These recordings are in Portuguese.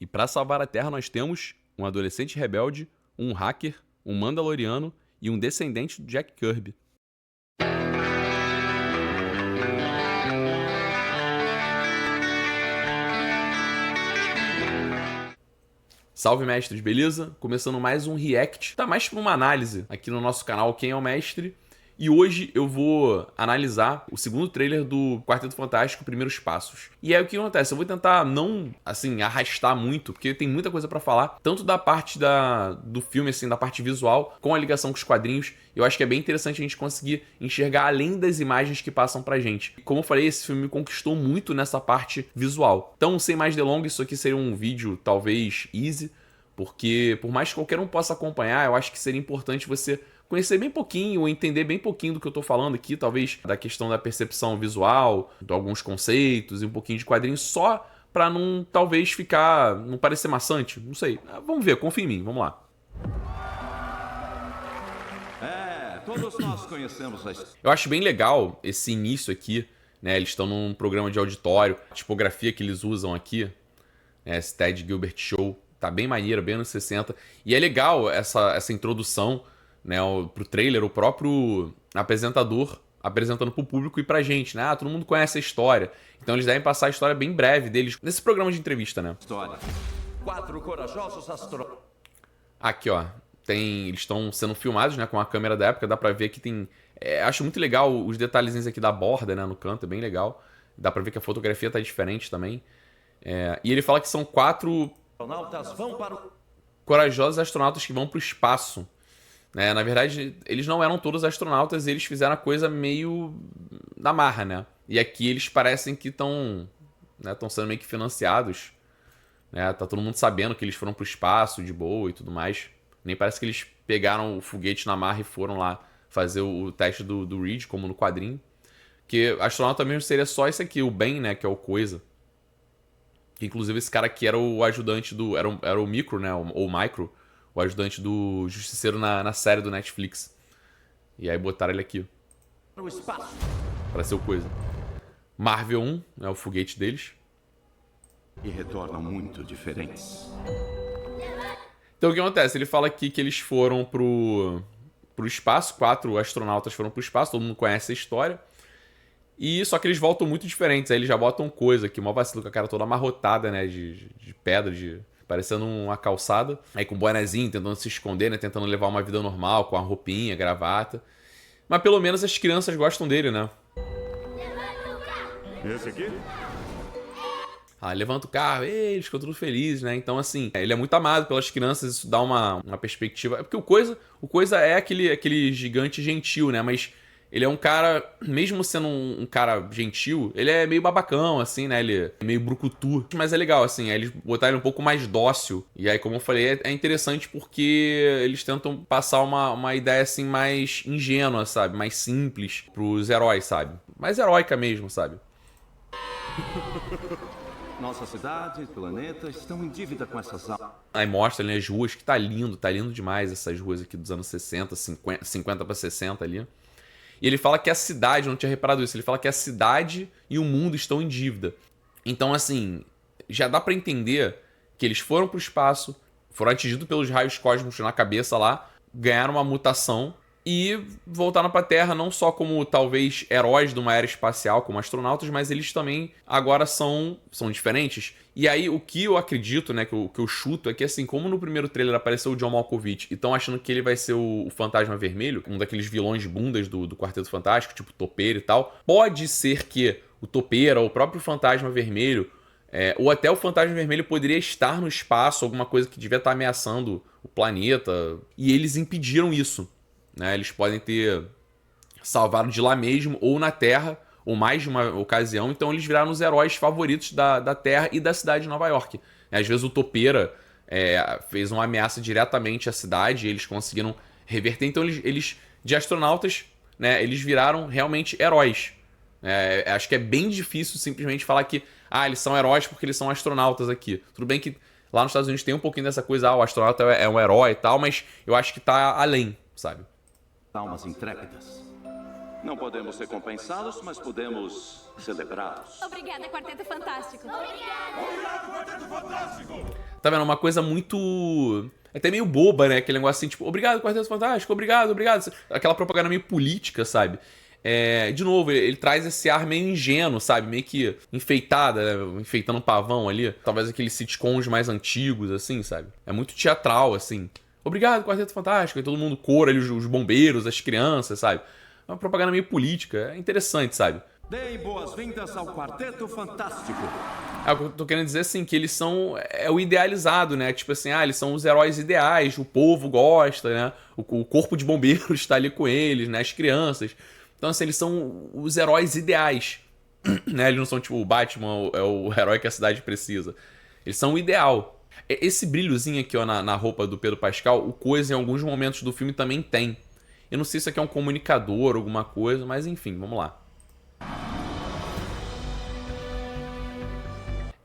E para salvar a Terra nós temos um adolescente rebelde, um hacker, um Mandaloriano e um descendente do Jack Kirby. Salve, mestres, beleza? Começando mais um react, tá mais pra uma análise aqui no nosso canal Quem é o Mestre. E hoje eu vou analisar o segundo trailer do Quarteto Fantástico, Primeiros Passos. E aí o que acontece? Eu vou tentar não, assim, arrastar muito, porque tem muita coisa pra falar, tanto da parte do filme, assim, da parte visual, com a ligação com os quadrinhos. Eu acho que é bem interessante a gente conseguir enxergar além das imagens que passam pra gente. Como eu falei, esse filme me conquistou muito nessa parte visual. Então, sem mais delongas, isso aqui seria um vídeo, talvez, easy, porque por mais que qualquer um possa acompanhar, eu acho que seria importante você conhecer bem pouquinho, ou entender bem pouquinho do que eu tô falando aqui, talvez da questão da percepção visual, de alguns conceitos e um pouquinho de quadrinhos, só pra não, talvez, não parecer maçante, não sei. Vamos ver, confia em mim, vamos lá. Todos nós conhecemos a história. Eu acho bem legal esse início aqui, né, eles estão num programa de auditório, a tipografia que eles usam aqui, né, esse Ted Gilbert Show, tá bem maneiro, bem anos 60, e é legal essa introdução, né, pro trailer, o próprio apresentador apresentando pro público e pra gente, né? Todo mundo conhece a história. Então eles devem passar a história bem breve deles nesse programa de entrevista, né? História. 4 corajosos astronautas. Aqui, ó, eles estão sendo filmados, né, com a câmera da época, dá pra ver que tem... acho muito legal os detalhezinhos aqui da borda, né, no canto, é bem legal. Dá pra ver que a fotografia tá diferente também. E ele fala que são 4 Astronautas vão para o... corajosos astronautas que vão pro espaço. Na verdade, eles não eram todos astronautas, eles fizeram a coisa meio na marra, né? E aqui eles parecem que estão, né, sendo meio que financiados, né? Tá todo mundo sabendo que eles foram pro espaço de boa e tudo mais. Nem parece que eles pegaram o foguete na marra e foram lá fazer o teste do Reed, como no quadrinho. Que astronauta mesmo seria só esse aqui, o Ben, né? Que é o Coisa. Que, inclusive, esse cara aqui era o ajudante do... Era o Micro, né? Ou o Micro. O ajudante do Justiceiro na série do Netflix. E aí botaram ele aqui. Para o espaço. Pra ser o Coisa. Marvel 1, né, o foguete deles. E retornam muito diferentes. Então o que acontece? Ele fala aqui que eles foram pro espaço. 4 astronautas foram pro espaço. Todo mundo conhece a história. E só que eles voltam muito diferentes. Aí eles já botam Coisa aqui. Mó vacilo com a cara toda amarrotada, né? De pedra, parecendo uma calçada. Aí com bonezinho, tentando se esconder, né? Tentando levar uma vida normal, com a roupinha, gravata. Mas pelo menos as crianças gostam dele, né? Esse aqui? Levanta o carro, eles ficam tudo felizes, né? Então, assim, ele é muito amado pelas crianças, isso dá uma perspectiva. É porque o Coisa é aquele gigante gentil, né? Mas ele é um cara, mesmo sendo um cara gentil, ele é meio babacão, assim, né? Ele é meio brucutu. Mas é legal, assim, eles botaram ele um pouco mais dócil. E aí, como eu falei, é interessante porque eles tentam passar uma ideia, assim, mais ingênua, sabe? Mais simples pros heróis, sabe? Mais heróica mesmo, sabe? Nossa cidade, planeta estão em dívida com essas almas. Aí mostra ali as ruas, que tá lindo demais essas ruas aqui dos anos 60, 50 para 60 ali. E ele fala que a cidade, eu não tinha reparado isso, ele fala que a cidade e o mundo estão em dívida. Então, assim, já dá pra entender que eles foram pro espaço, foram atingidos pelos raios cósmicos na cabeça lá, ganharam uma mutação e voltaram pra Terra não só como, talvez, heróis de uma era espacial, como astronautas, mas eles também agora são diferentes. E aí, o que eu acredito, né, que eu chuto, é que, assim, como no primeiro trailer apareceu o John Malkovich e estão achando que ele vai ser o Fantasma Vermelho, um daqueles vilões bundas do Quarteto Fantástico, tipo Topeira e tal, pode ser que o Topeira, ou o próprio Fantasma Vermelho, ou até o Fantasma Vermelho poderia estar no espaço, alguma coisa que devia estar ameaçando o planeta, e eles impediram isso. Né? Eles podem ter salvado de lá mesmo, ou na Terra, ou mais de uma ocasião. Então eles viraram os heróis favoritos da Terra e da cidade de Nova York. Às vezes o Topeira fez uma ameaça diretamente à cidade e eles conseguiram reverter. Então eles de astronautas, né, eles viraram realmente heróis. Acho que é bem difícil simplesmente falar que eles são heróis porque eles são astronautas aqui. Tudo bem que lá nos Estados Unidos tem um pouquinho dessa coisa, o astronauta é um herói e tal, mas eu acho que tá além, sabe? Almas intrépidas. Não podemos recompensados, mas podemos celebrá-los. Obrigada, Quarteto Fantástico. Tá vendo? Uma coisa muito... até meio boba, né? Aquele negócio assim, tipo, obrigado, Quarteto Fantástico, obrigado, obrigado. Aquela propaganda meio política, sabe? De novo, ele traz esse ar meio ingênuo, sabe? Meio que enfeitada, né? Enfeitando um pavão ali. Talvez aqueles sitcoms mais antigos, assim, sabe? É muito teatral, assim. Obrigado, Quarteto Fantástico. E todo mundo cora ali, os bombeiros, as crianças, sabe? É uma propaganda meio política. É interessante, sabe? Deem boas-vindas ao Quarteto Fantástico. O que eu tô querendo dizer, assim, que eles são... é o idealizado, né? Tipo assim, eles são os heróis ideais, o povo gosta, né? O corpo de bombeiros tá ali com eles, né? As crianças. Então, assim, eles são os heróis ideais, né? Eles não são, tipo, o Batman é o herói que a cidade precisa. Eles são o ideal. Esse brilhozinho aqui, ó, na roupa do Pedro Pascal, o Coisa, em alguns momentos do filme, também tem. Eu não sei se isso aqui é um comunicador, alguma coisa, mas enfim, vamos lá.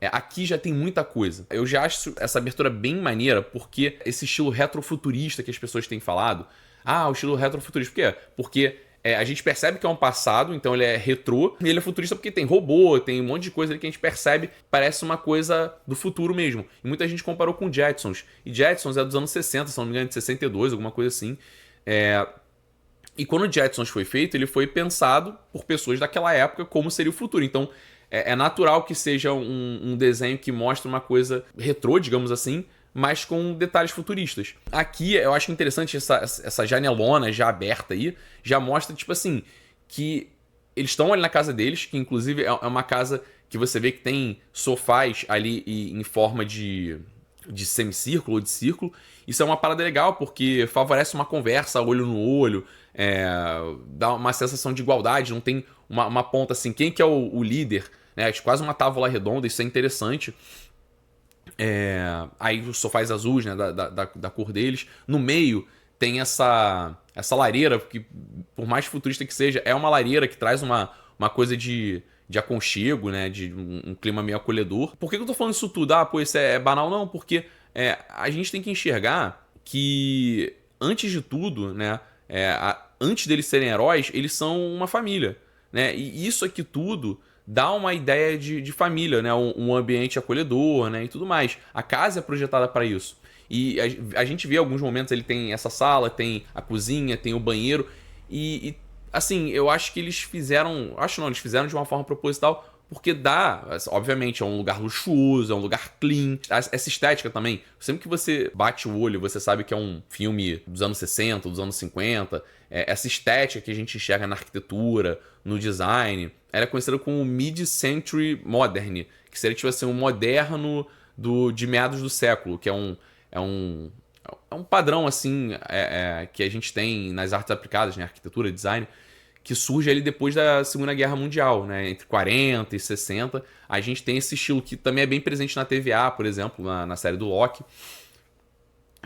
Aqui já tem muita coisa. Eu já acho essa abertura bem maneira, porque esse estilo retrofuturista que as pessoas têm falado... o estilo retrofuturista. Por quê? Porque a gente percebe que é um passado, então ele é retrô, e ele é futurista porque tem robô, tem um monte de coisa ali que a gente percebe, parece uma coisa do futuro mesmo. E muita gente comparou com Jetsons. E Jetsons é dos anos 60, se não me engano, de 62, alguma coisa assim. E quando o Jetsons foi feito, ele foi pensado por pessoas daquela época como seria o futuro. Então, é natural que seja um desenho que mostra uma coisa retrô, digamos assim, mas com detalhes futuristas. Aqui, eu acho interessante essa janelona já aberta aí, já mostra, tipo assim, que eles estão ali na casa deles, que inclusive é uma casa que você vê que tem sofás ali em forma de semicírculo ou de círculo. Isso é uma parada legal, porque favorece uma conversa olho no olho, dá uma sensação de igualdade, não tem uma ponta assim, quem que é o líder, né? Quase uma tábua redonda, isso é interessante. Aí os sofás azuis, né, da cor deles. No meio tem essa lareira, que por mais futurista que seja, é uma lareira que traz uma coisa de aconchego, né, de um clima meio acolhedor. Por que eu tô falando isso tudo? Pô, isso é banal? Não, porque a gente tem que enxergar que, antes de tudo, né, antes deles serem heróis, eles são uma família, né? E isso aqui tudo dá uma ideia de família, né? Um ambiente acolhedor, né? E tudo mais. A casa é projetada para isso. E a gente vê alguns momentos, ele tem essa sala, tem a cozinha, tem o banheiro. E assim, eu acho que eles fizeram... Acho não, eles fizeram de uma forma proposital, porque obviamente, é um lugar luxuoso, é um lugar clean. Essa estética também, sempre que você bate o olho, você sabe que é um filme dos anos 60, dos anos 50. Essa estética que a gente enxerga na arquitetura, no design, ela é conhecida como Mid-Century Modern, que seria tipo assim, um moderno de meados do século, que é um padrão assim que a gente tem nas artes aplicadas, né, arquitetura, design, que surge ali depois da Segunda Guerra Mundial, né? Entre 40 e 60. A gente tem esse estilo que também é bem presente na TVA, por exemplo, na série do Loki.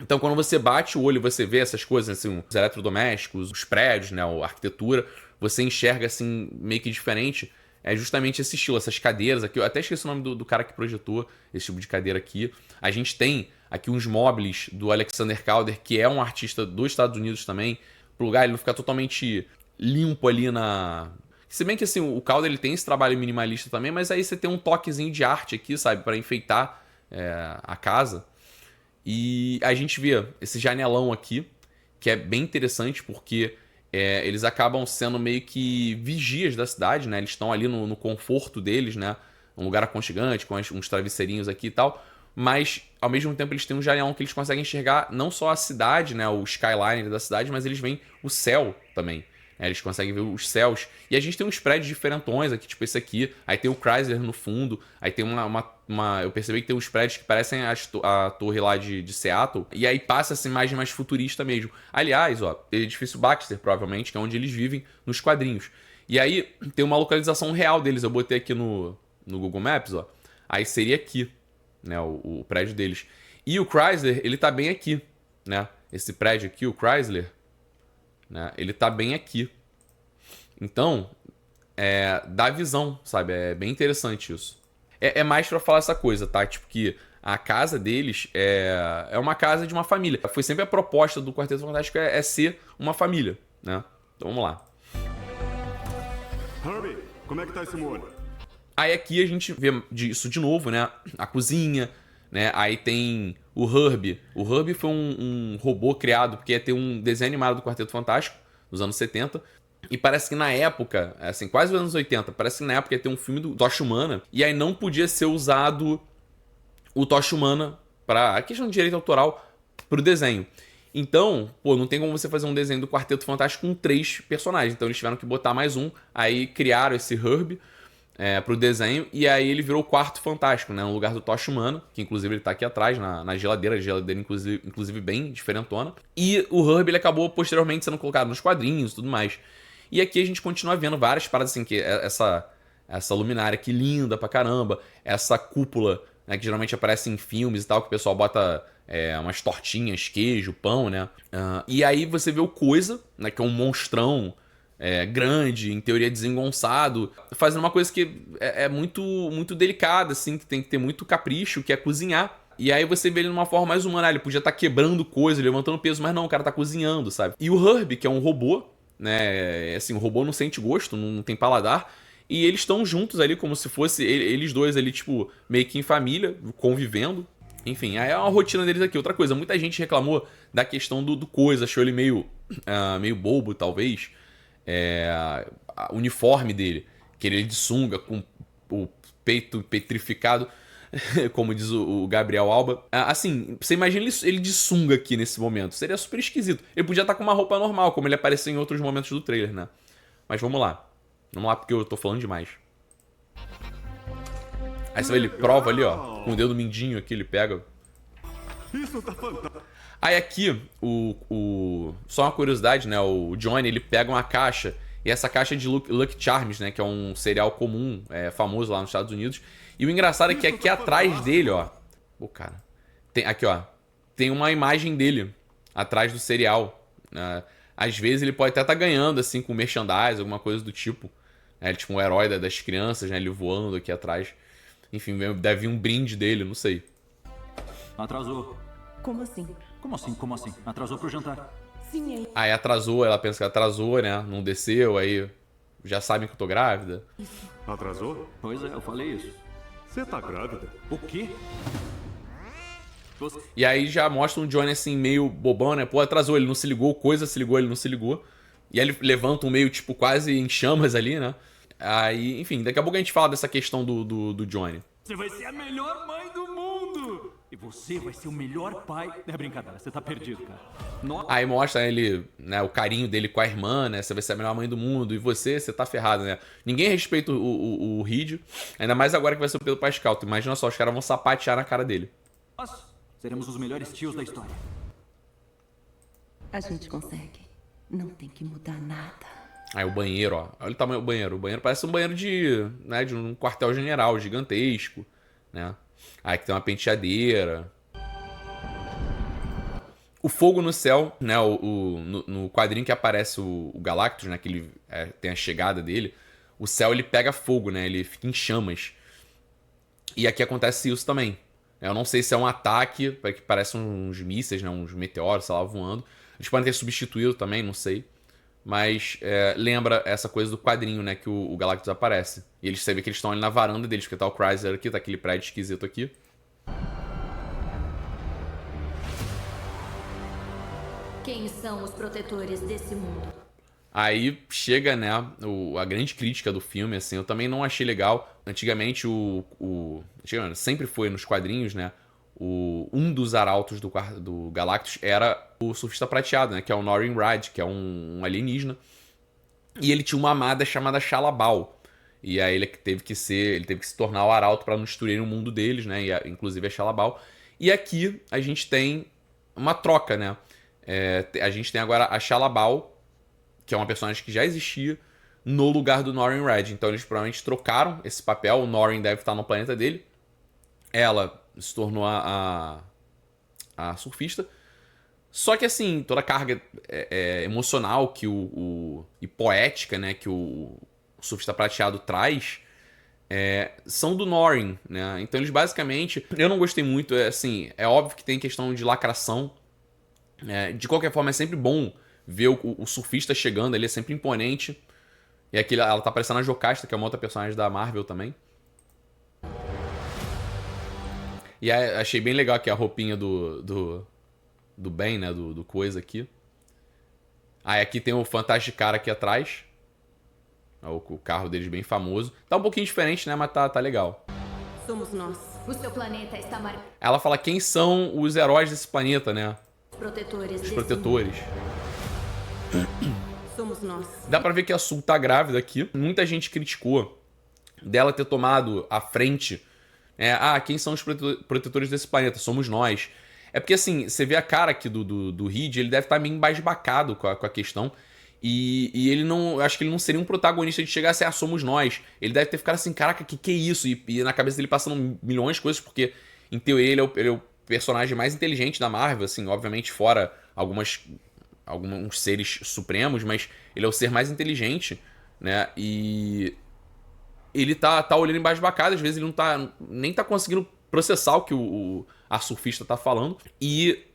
Então, quando você bate o olho e você vê essas coisas, assim, os eletrodomésticos, os prédios, né, a arquitetura, você enxerga, assim, meio que diferente. É justamente esse estilo, essas cadeiras aqui. Eu até esqueci o nome do cara que projetou esse tipo de cadeira aqui. A gente tem aqui uns móveis do Alexander Calder, que é um artista dos Estados Unidos também, pro lugar ele não ficar totalmente limpo ali Se bem que, assim, o Calder ele tem esse trabalho minimalista também, mas aí você tem um toquezinho de arte aqui, sabe, para enfeitar a casa. E a gente vê esse janelão aqui, que é bem interessante porque eles acabam sendo meio que vigias da cidade, né? Eles estão ali no conforto deles, né? Um lugar aconchegante, com uns travesseirinhos aqui e tal. Mas, ao mesmo tempo, eles têm um janelão que eles conseguem enxergar não só a cidade, né? O skyline da cidade, mas eles veem o céu também. Eles conseguem ver os céus. E a gente tem uns prédios diferentões aqui, tipo esse aqui. Aí tem o Chrysler no fundo. Aí tem eu percebi que tem uns prédios que parecem a torre lá de Seattle. E aí passa essa imagem mais futurista mesmo. Aliás, ó, edifício Baxter, provavelmente, que é onde eles vivem nos quadrinhos. E aí tem uma localização real deles. Eu botei aqui no Google Maps, ó. Aí seria aqui, né, o prédio deles. E o Chrysler, ele tá bem aqui, né? Esse prédio aqui, o Chrysler, né, ele tá bem aqui. Então, dá visão, sabe? É bem interessante isso. É mais pra falar essa coisa, tá? Tipo que a casa deles é uma casa de uma família. Foi sempre a proposta do Quarteto Fantástico ser uma família, né? Então vamos lá. Como é que tá esse molho? Aí aqui a gente vê isso de novo, né? A cozinha, né? Aí tem o Herbie. O Herbie foi um robô criado porque ia ter um desenho animado do Quarteto Fantástico, nos anos 70. E parece que na época, assim, quase os anos 80, parece que na época ia ter um filme do Tocha Humana. E aí não podia ser usado o Tocha Humana para a questão de direito autoral pro desenho. Então, pô, não tem como você fazer um desenho do Quarteto Fantástico com 3 personagens. Então eles tiveram que botar mais um. Aí criaram esse Herbie pro desenho. E aí ele virou o Quarto Fantástico, né? No lugar do Tocha Humana, que inclusive ele tá aqui atrás, na geladeira. A geladeira, inclusive bem diferentona. E o Herbie ele acabou posteriormente sendo colocado nos quadrinhos e tudo mais. E aqui a gente continua vendo várias paradas assim, que essa luminária aqui linda pra caramba. Essa cúpula, né, que geralmente aparece em filmes e tal, que o pessoal bota umas tortinhas, queijo, pão, né? E aí você vê o Coisa, né, que é um monstrão grande, em teoria desengonçado, fazendo uma coisa que é muito, muito delicada, assim, que tem que ter muito capricho, que é cozinhar. E aí você vê ele numa forma mais humana. Ele podia estar quebrando coisa, levantando peso, mas não, o cara tá cozinhando, sabe? E o Herbie, que é um robô, né? Assim, o robô não sente gosto, não tem paladar. E eles estão juntos ali, como se fosse eles dois ali, tipo, meio que em família, convivendo. Enfim, aí é uma rotina deles aqui. Outra coisa, muita gente reclamou da questão do Coisa, achou ele meio bobo, talvez. O uniforme dele, que ele é de sunga, com o peito petrificado, como diz o Gabriel Alba. Assim, você imagina ele de sunga aqui nesse momento. Seria super esquisito. Ele podia estar com uma roupa normal, como ele apareceu em outros momentos do trailer, né? Mas vamos lá. Vamos lá, porque eu tô falando demais. Aí você vê, ele prova ali, ó. Com o dedo mindinho aqui, ele pega. Isso tá fantástico. Aí aqui, só uma curiosidade, né? O Johnny, ele pega uma caixa. E essa caixa é de Lucky Charms, né? Que é um cereal comum, famoso lá nos Estados Unidos. E o engraçado é que aqui atrás dele, ó... Pô, cara. Aqui, ó. Tem uma imagem dele atrás do cereal. Às vezes ele pode até estar ganhando, assim, com merchandise, alguma coisa do tipo. Ele, tipo, um herói das crianças, né? Ele voando aqui atrás. Enfim, deve vir um brinde dele, não sei. Atrasou. Como assim? Como assim? Atrasou pro jantar. Sim, hein? Aí atrasou, ela pensa que atrasou, né? Não desceu, aí já sabem que eu tô grávida. Atrasou? Pois é, eu falei isso. Você tá grávida? O quê? Você... E aí já mostra um Johnny assim, meio bobão, né? Pô, atrasou, ele não se ligou, Coisa se ligou, ele não se ligou. E aí ele levanta um meio, tipo, quase em chamas ali, né? Aí, enfim, daqui a pouco a gente fala dessa questão do Johnny. Você vai ser a melhor mãe do mundo! E você vai ser o melhor pai... É brincadeira, você tá perdido, cara. Aí mostra ele, né, o carinho dele com a irmã, né? Você vai ser a melhor mãe do mundo. E você tá ferrado, né? Ninguém respeita o Reed. Ainda mais agora que vai ser o Pedro Pascal. Tu imagina só, os caras vão sapatear na cara dele. Nós seremos os melhores tios da história. A gente consegue. Não tem que mudar nada. Aí o banheiro, ó. Olha o tamanho do banheiro. O banheiro parece um banheiro de um quartel-general gigantesco, né? Aí que tem uma penteadeira. O fogo no céu, né? No quadrinho que aparece o Galactus, né? Que ele tem a chegada dele. O céu, ele pega fogo, né? Ele fica em chamas. E aqui acontece isso também. Eu não sei se é um ataque, que parece uns mísseis, né? Uns meteoros, sei lá, voando. Eles podem ter substituído também, não sei. Mas lembra essa coisa do quadrinho, né? Que o Galactus aparece. E você vê que eles estão ali na varanda deles, porque tá o Chrysler aqui, tá aquele prédio esquisito aqui. Quem são os protetores desse mundo? Aí chega, né, a grande crítica do filme, assim, eu também não achei legal. Antigamente, sempre foi nos quadrinhos, né, um dos arautos do Galactus era o Surfista Prateado, né, que é o Norrin Radd, que é um alienígena. E ele tinha uma amada chamada Shalla-Bal. E aí ele teve que se tornar o arauto para não destruir o mundo deles, né, e inclusive a Shalla-Bal. E aqui a gente tem uma troca, né. A gente tem agora a Shalla-Bal, que é uma personagem que já existia, no lugar do Norrin Radd. Então eles provavelmente trocaram esse papel. O Norrin deve estar no planeta dele. Ela se tornou a surfista. Só que assim, toda a carga emocional e poética, né, que o Surfista Prateado traz são do Norrin, né? Então eles basicamente... Eu não gostei muito, assim, é óbvio que tem questão de lacração. De qualquer forma, é sempre bom ver o surfista chegando, ele é sempre imponente. E aqui ela tá parecendo a Jocasta, que é uma outra personagem da Marvel também. E achei bem legal aqui a roupinha do Ben, né? Do coisa aqui. Aí aqui tem o Fantástico Cara aqui atrás. O carro deles bem famoso. Tá um pouquinho diferente, né? Mas tá legal. Somos nós. O seu planeta está marcado. Ela fala quem são os heróis desse planeta, né? Protetores Os desse protetores. Somos nós. Dá pra ver que a Sul tá grávida aqui. Muita gente criticou dela ter tomado a frente. Quem são os protetores desse planeta? Somos nós. É porque, assim, você vê a cara aqui do Reed, ele deve estar meio embasbacado com a questão. E ele não... Acho que ele não seria um protagonista de chegar assim, somos nós. Ele deve ter ficado assim, caraca, que é isso? E na cabeça dele passando milhões de coisas, porque, em teoria, ele é o personagem mais inteligente da Marvel, assim, obviamente fora alguns seres supremos, mas ele é o ser mais inteligente, né? E ele tá olhando embasbacado, às vezes ele não nem tá conseguindo processar o que a surfista tá falando. E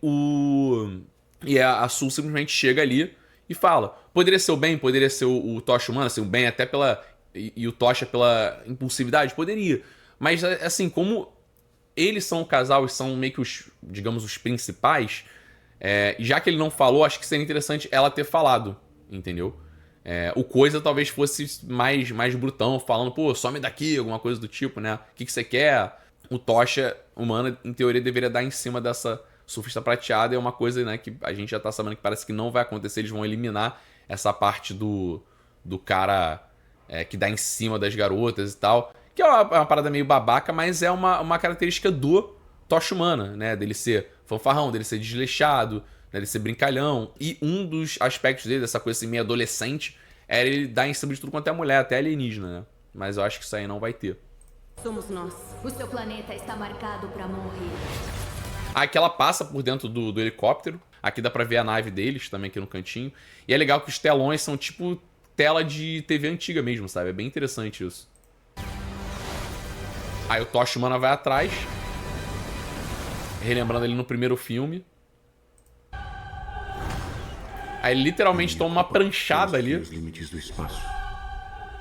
a Sul simplesmente chega ali e fala. Poderia ser o Ben, poderia ser o Tocha humano, assim, o Ben até e o Tocha pela impulsividade? Poderia. Mas, assim, como eles são o casal e são meio que digamos, os principais, já que ele não falou, acho que seria interessante ela ter falado, entendeu? O Coisa talvez fosse mais brutão, falando, pô, some daqui, alguma coisa do tipo, né? O que você quer? O Tocha humano, em teoria, deveria dar em cima dessa surfista prateada. É uma coisa, né, que a gente já tá sabendo que parece que não vai acontecer. Eles vão eliminar essa parte do cara que dá em cima das garotas e tal. Que é uma parada meio babaca, mas é uma característica do Tocha humana, né? Dele ser fanfarrão, dele ser desleixado, né? Dele ser brincalhão. E um dos aspectos dele, dessa coisa assim, meio adolescente, era ele dar em cima de tudo quanto é mulher, até alienígena, né? Mas eu acho que isso aí não vai ter. Somos nós. O seu planeta está marcado para morrer. Aqui ela passa por dentro do helicóptero. Aqui dá pra ver a nave deles também aqui no cantinho. E é legal que os telões são tipo tela de TV antiga mesmo, sabe? É bem interessante isso. Aí o Tocha humana vai atrás. Relembrando ele no primeiro filme. Aí ele literalmente toma uma pranchada ali. Os limites do espaço.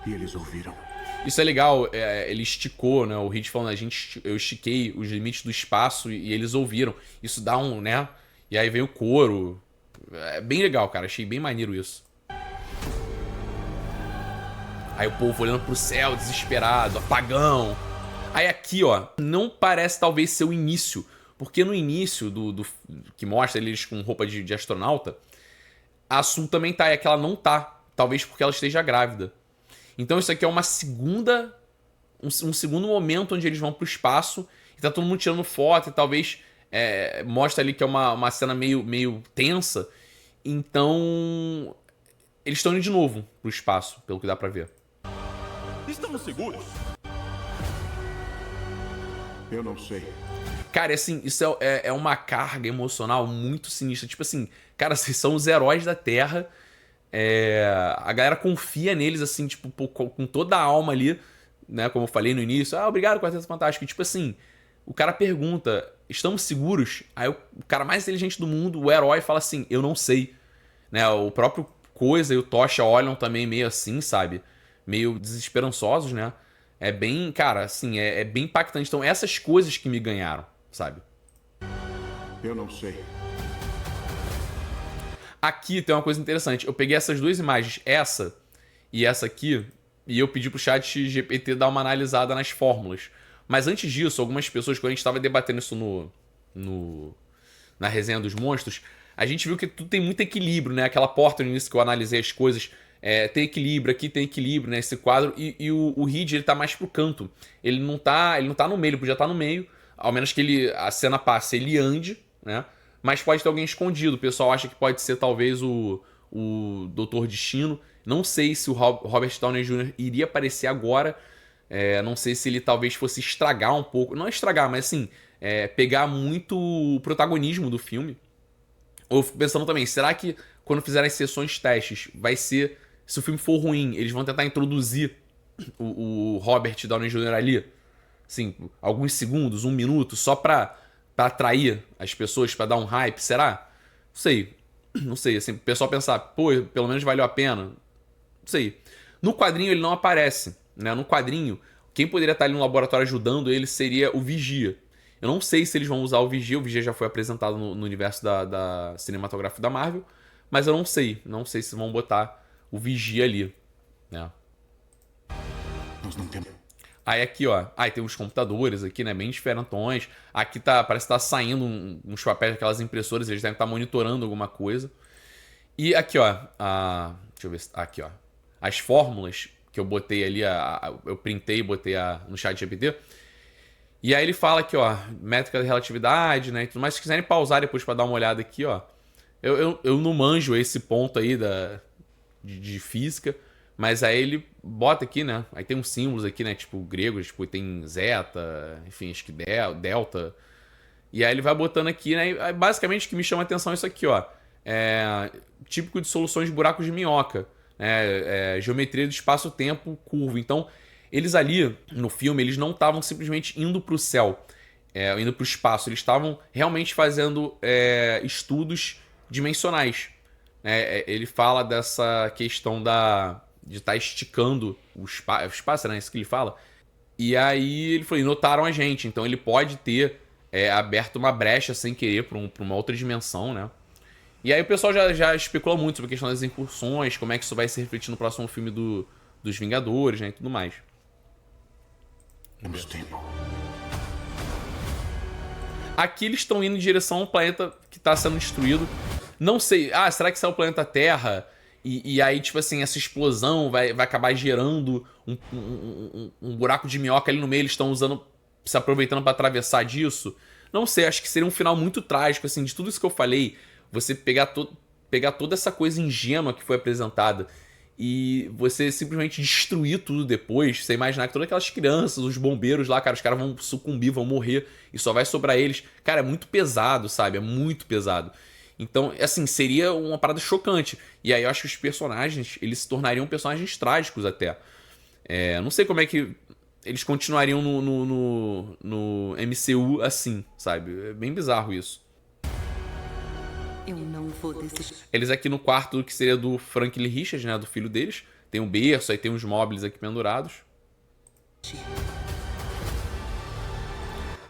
E eles ouviram. Isso é legal, ele esticou, né? O Reed falando, eu estiquei os limites do espaço e eles ouviram. Isso dá né? E aí vem o coro. É bem legal, cara. Achei bem maneiro isso. Aí o povo olhando pro céu, desesperado, apagão. Aí aqui, ó, não parece talvez ser o início. Porque no início que mostra eles com roupa de astronauta, a Sul também tá, é que ela não tá. Talvez porque ela esteja grávida. Então isso aqui é uma segunda... Um segundo momento onde eles vão pro espaço e tá todo mundo tirando foto e talvez mostra ali que é uma cena meio tensa. Então eles estão indo de novo pro espaço, pelo que dá pra ver. Estamos seguros? Eu não sei. Cara, assim, isso é uma carga emocional muito sinistra. Tipo assim, cara, vocês são os heróis da Terra. A galera confia neles, assim, tipo, com toda a alma ali, né? Como eu falei no início. Obrigado, Quarteto Fantástico. E, tipo assim, o cara pergunta, estamos seguros? Aí o cara mais inteligente do mundo, o herói, fala assim, eu não sei. Né? O próprio Coisa e o Tocha olham também meio assim, sabe? Meio desesperançosos, né? É bem, cara, assim, é bem impactante. Então, essas coisas que me ganharam, sabe? Eu não sei. Aqui tem uma coisa interessante. Eu peguei essas duas imagens, essa e essa aqui, e eu pedi pro chat GPT dar uma analisada nas fórmulas. Mas antes disso, algumas pessoas, quando a gente estava debatendo isso na resenha dos monstros, a gente viu que tudo tem muito equilíbrio, né? Aquela porta no início que eu analisei as coisas, tem equilíbrio, aqui tem equilíbrio, né? Esse quadro, e o Reed, ele tá mais pro canto. Ele não tá no meio, ele podia estar no meio, ao menos que a cena passe, ele ande, né? Mas pode ter alguém escondido. O pessoal acha que pode ser talvez o Doutor Destino. Não sei se o Robert Downey Jr. iria aparecer agora. Não sei se ele talvez fosse estragar um pouco. Não estragar, mas assim, pegar muito o protagonismo do filme. Ou eu fico pensando também, será que quando fizerem as sessões testes, vai ser... Se o filme for ruim, eles vão tentar introduzir o Robert Downey Jr. ali? Assim, alguns segundos, 1 minuto, só pra atrair as pessoas, pra dar um hype, será? Não sei, assim, o pessoal pensar, pô, pelo menos valeu a pena. Não sei. No quadrinho ele não aparece, né? No quadrinho, quem poderia estar ali no laboratório ajudando ele seria o Vigia. Eu não sei se eles vão usar o Vigia já foi apresentado no universo da cinematográfica da Marvel, mas eu não sei se vão botar o Vigia ali, né? Nós não temos. Aí aqui, ó, aí tem uns computadores aqui, né, bem diferentões. Aqui parece que tá saindo uns papéis daquelas impressoras, eles devem estar monitorando alguma coisa. E aqui, ó, deixa eu ver, aqui, ó, as fórmulas que eu botei ali, eu printei e botei no chat GPT. E aí ele fala aqui, ó, métrica da relatividade, né, e tudo mais. Se quiserem pausar depois pra dar uma olhada aqui, ó. Eu não manjo esse ponto aí de física, mas aí ele bota aqui, né, aí tem uns símbolos aqui, né, tipo gregos, tipo tem zeta, enfim, acho que delta. E aí ele vai botando aqui, né, e basicamente o que me chama a atenção é isso aqui, ó. É típico de soluções de buracos de minhoca, né, geometria do espaço-tempo curvo. Então, eles ali, no filme, eles não estavam simplesmente indo para o céu, indo para o espaço. Eles estavam realmente fazendo estudos dimensionais. Ele fala dessa questão de estar esticando o espaço, né? Isso que ele fala. E aí ele falou, e notaram a gente. Então ele pode ter aberto uma brecha sem querer para uma outra dimensão, né? E aí o pessoal já especulou muito sobre a questão das incursões, como é que isso vai se refletir no próximo filme dos Vingadores, né? E tudo mais. Temos tempo. Aqui eles estão indo em direção a um planeta que está sendo destruído. Não sei, será que isso é o planeta Terra? E aí, tipo assim, essa explosão vai acabar gerando um buraco de minhoca ali no meio. Eles estão se aproveitando para atravessar disso. Não sei, acho que seria um final muito trágico, assim, de tudo isso que eu falei. Você pegar toda essa coisa ingênua que foi apresentada e você simplesmente destruir tudo depois. Você imaginar que todas aquelas crianças, os bombeiros lá, cara, os caras vão sucumbir, vão morrer e só vai sobrar eles. Cara, é muito pesado, sabe? É muito pesado. Então, assim, seria uma parada chocante. E aí eu acho que os personagens, eles se tornariam personagens trágicos até. Não sei como é que eles continuariam no MCU assim, sabe? É bem bizarro isso. Eu não vou desistir. Eles aqui no quarto que seria do Franklin Richards, né? Do filho deles. Tem um berço, aí tem uns móveis aqui pendurados.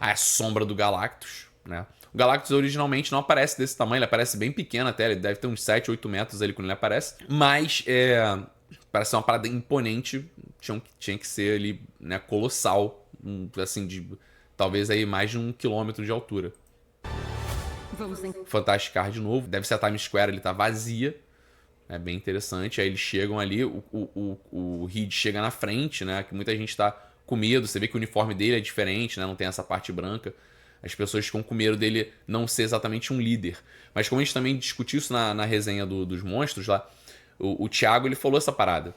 A sombra do Galactus, né? O Galactus originalmente não aparece desse tamanho, ele aparece bem pequeno até, ele deve ter uns 7, 8 metros ali quando ele aparece. Mas, parece ser uma parada imponente, tinha que ser ali, né, colossal, assim, de talvez aí mais de 1 quilômetro de altura. Fantastic Car de novo, deve ser a Times Square, ele tá vazia, é bem interessante. Aí eles chegam ali, o Reed chega na frente, né, que muita gente tá com medo, você vê que o uniforme dele é diferente, né, não tem essa parte branca. As pessoas ficam com medo dele não ser exatamente um líder. Mas como a gente também discutiu isso na resenha dos monstros lá, o Thiago, ele falou essa parada.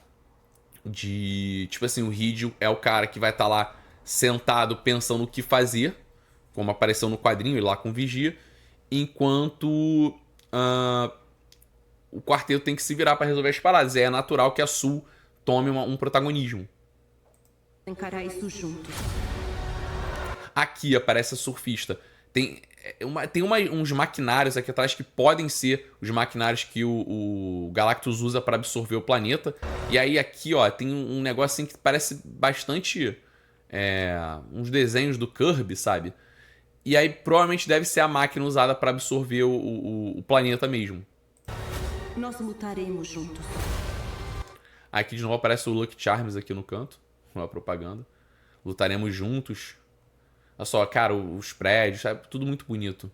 Tipo assim, o Reed é o cara que vai estar lá sentado pensando o que fazer, como apareceu no quadrinho, ele lá com o Vigia, enquanto o quarteto tem que se virar para resolver as paradas. É natural que a Sul tome um protagonismo. Encarar isso juntos. Aqui aparece a surfista. Tem uns maquinários aqui atrás que podem ser os maquinários que o Galactus usa para absorver o planeta. E aí aqui, ó, tem um negócio assim que parece bastante uns desenhos do Kirby, sabe? E aí provavelmente deve ser a máquina usada para absorver o planeta mesmo. Nós lutaremos juntos. Aqui de novo aparece o Lucky Charms aqui no canto, uma propaganda. Lutaremos juntos. Olha só, cara, os prédios, sabe? Tudo muito bonito.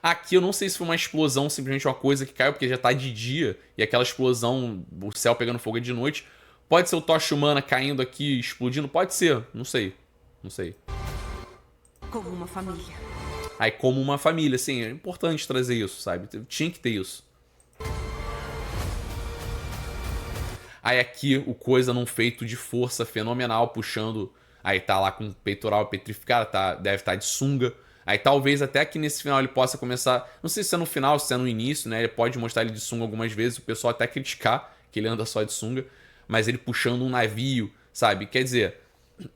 Aqui eu não sei se foi uma explosão, simplesmente uma coisa que caiu, porque já tá de dia, e aquela explosão, o céu pegando fogo de noite. Pode ser o Tocha Humana caindo aqui, explodindo? Pode ser, não sei. Não sei. Como uma família. Aí, como uma família, sim, é importante trazer isso, sabe? Tinha que ter isso. Aí aqui, o Coisa num feito de força fenomenal, puxando... Aí tá lá com o peitoral petrificado, deve estar de sunga. Aí talvez até aqui nesse final ele possa começar... Não sei se é no final, se é no início, né? Ele pode mostrar ele de sunga algumas vezes, o pessoal até criticar que ele anda só de sunga. Mas ele puxando um navio, sabe? Quer dizer,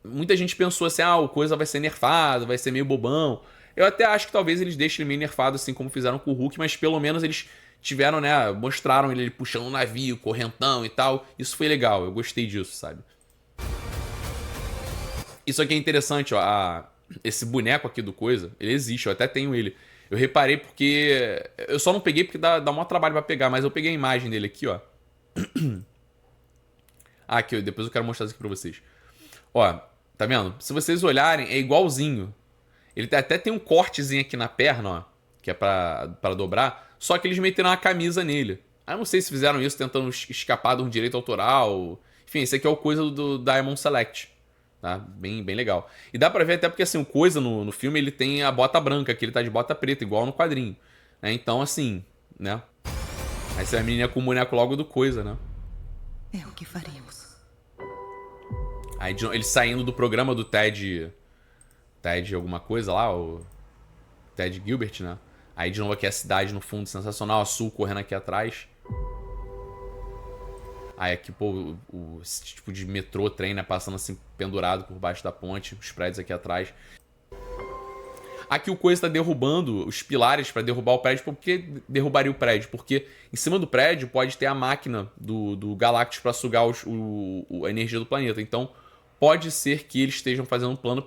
muita gente pensou assim, o Coisa vai ser nerfado, vai ser meio bobão. Eu até acho que talvez eles deixem ele meio nerfado, assim como fizeram com o Hulk, mas pelo menos eles tiveram, né, mostraram ele puxando um navio, correntão e tal. Isso foi legal, eu gostei disso, sabe? Isso aqui é interessante, ó, esse boneco aqui do coisa, ele existe, eu até tenho ele. Eu reparei porque... Eu só não peguei porque dá maior trabalho pra pegar, mas eu peguei a imagem dele aqui, ó. Aqui, depois eu quero mostrar isso aqui pra vocês. Ó, tá vendo? Se vocês olharem, é igualzinho. Ele até tem um cortezinho aqui na perna, ó, que é pra dobrar, só que eles meteram uma camisa nele. Eu não sei se fizeram isso tentando escapar de um direito autoral. Enfim, esse aqui é o coisa do Diamond Select. Tá? Bem legal. E dá pra ver até porque, assim, o coisa no filme, ele tem a bota branca, aqui ele tá de bota preta, igual no quadrinho. Né? Então, assim, né? Aí você vai a menina com o boneco logo do coisa, né? É o que faremos. Aí ele saindo do programa do Ted alguma coisa lá, o Ted Gilbert, né? Aí de novo aqui a cidade no fundo, sensacional, a Sul correndo aqui atrás. Aí aqui, pô, esse tipo de metrô, trem, né? Passando assim, pendurado por baixo da ponte, os prédios aqui atrás. Aqui o coisa tá derrubando os pilares pra derrubar o prédio. Por que derrubaria o prédio? Porque em cima do prédio pode ter a máquina do Galactus pra sugar a energia do planeta. Então pode ser que eles estejam fazendo um plano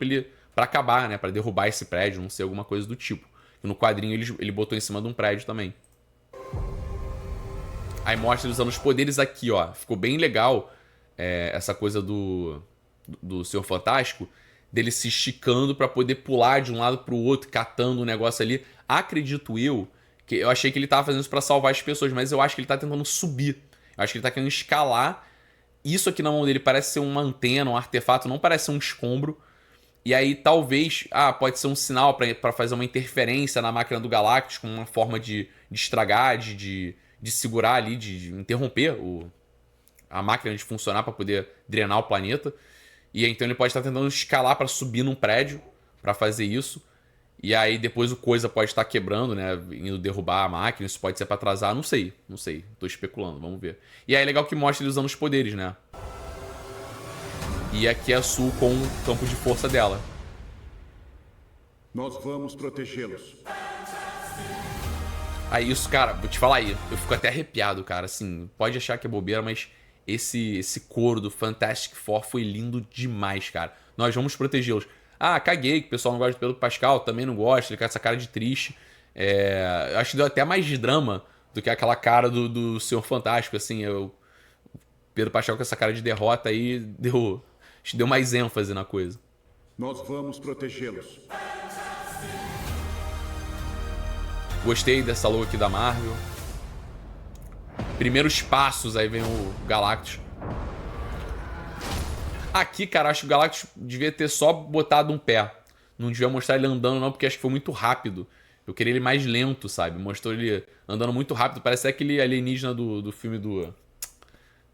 pra acabar, né? Pra derrubar esse prédio, não sei, alguma coisa do tipo. No quadrinho ele botou em cima de um prédio também. Aí mostra ele usando os poderes aqui, ó. Ficou bem legal essa coisa do Senhor Fantástico, dele se esticando pra poder pular de um lado pro outro, catando um negócio ali. Acredito que eu achei que ele tava fazendo isso pra salvar as pessoas, mas eu acho que ele tá tentando subir. Eu acho que ele tá querendo escalar. Isso aqui na mão dele parece ser uma antena, um artefato, não parece ser um escombro. E aí talvez, pode ser um sinal pra fazer uma interferência na máquina do Galactus, com uma forma de estragar, de segurar ali, de interromper a máquina de funcionar pra poder drenar o planeta. E aí, então ele pode estar tentando escalar pra subir num prédio pra fazer isso. E aí depois o coisa pode estar quebrando, né, indo derrubar a máquina, isso pode ser pra atrasar, não sei, tô especulando, vamos ver. E aí é legal que mostra ele usando os poderes, né. E aqui é a Sul com o campo de força dela. Nós vamos protegê-los. Aí isso, cara, vou te falar aí, eu fico até arrepiado, cara, assim, pode achar que é bobeira, mas esse coro do Fantastic Four foi lindo demais, cara. Nós vamos protegê-los. Caguei, que o pessoal não gosta do Pedro Pascal, também não gosta, ele com essa cara de triste. Eu acho que deu até mais de drama do que aquela cara do Senhor Fantástico, assim, o Pedro Pascal com essa cara de derrota aí deu mais ênfase na coisa. Nós vamos protegê-los. Gostei dessa logo aqui da Marvel. Primeiros passos, aí vem o Galactus. Aqui, cara, acho que o Galactus devia ter só botado um pé. Não devia mostrar ele andando, não, porque acho que foi muito rápido. Eu queria ele mais lento, sabe? Mostrou ele andando muito rápido. Parece aquele alienígena do filme do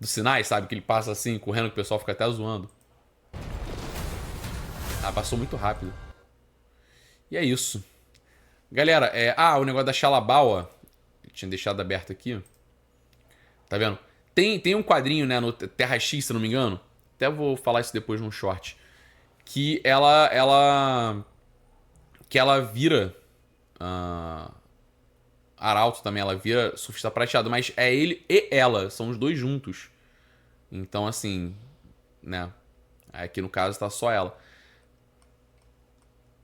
Sinais, sabe? Que ele passa assim, correndo, que o pessoal fica até zoando. Passou muito rápido. E é isso. Galera, o negócio da Xalabal, ó. Eu tinha deixado aberto aqui. Tá vendo? Tem um quadrinho, né, no Terra X, se não me engano. Até vou falar isso depois num short. Que ela vira... Arauto também, ela vira Surfista Prateado. Mas é ele e ela, são os dois juntos. Então, assim, né? Aqui no caso tá só ela.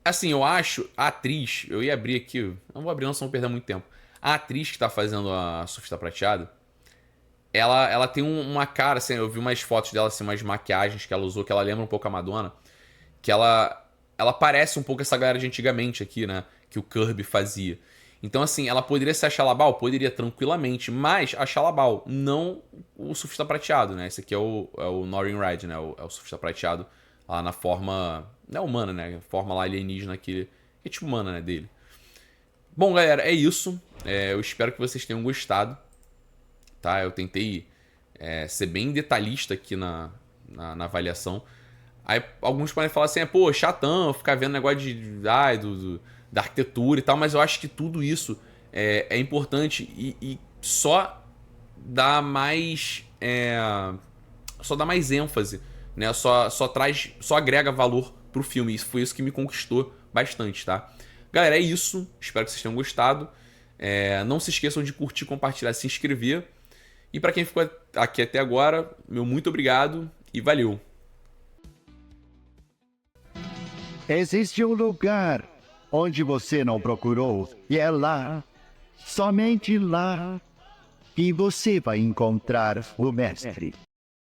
Assim, eu acho, a atriz... Eu ia abrir aqui... Não vou abrir não, senão vou perder muito tempo. A atriz que tá fazendo a Surfista Prateado, ela tem uma cara, assim... Eu vi umas fotos dela, assim, umas maquiagens que ela usou, que ela lembra um pouco a Madonna. Que ela parece um pouco essa galera de antigamente aqui, né? Que o Kirby fazia. Então, assim, ela poderia ser a Xalabal? Poderia, tranquilamente. Mas a Xalabal, não o Surfista Prateado, né? Esse aqui é o Norrin Red, né? É o Surfista Prateado lá na forma... Não é humana, né? Forma lá alienígena que é tipo humana, né? Dele. Bom, galera, é isso. Eu espero que vocês tenham gostado. Tá? Eu tentei ser bem detalhista aqui na avaliação. Aí alguns podem falar assim, pô, chatão, ficar vendo negócio da arquitetura e tal, mas eu acho que tudo isso é importante e só dá mais ênfase, né? Só agrega valor pro filme. Isso foi isso que me conquistou bastante, tá? Galera, é isso. Espero que vocês tenham gostado. Não se esqueçam de curtir, compartilhar, se inscrever. E para quem ficou aqui até agora, meu muito obrigado e valeu! Existe um lugar onde você não procurou, e é lá, somente lá, que você vai encontrar o Mestre.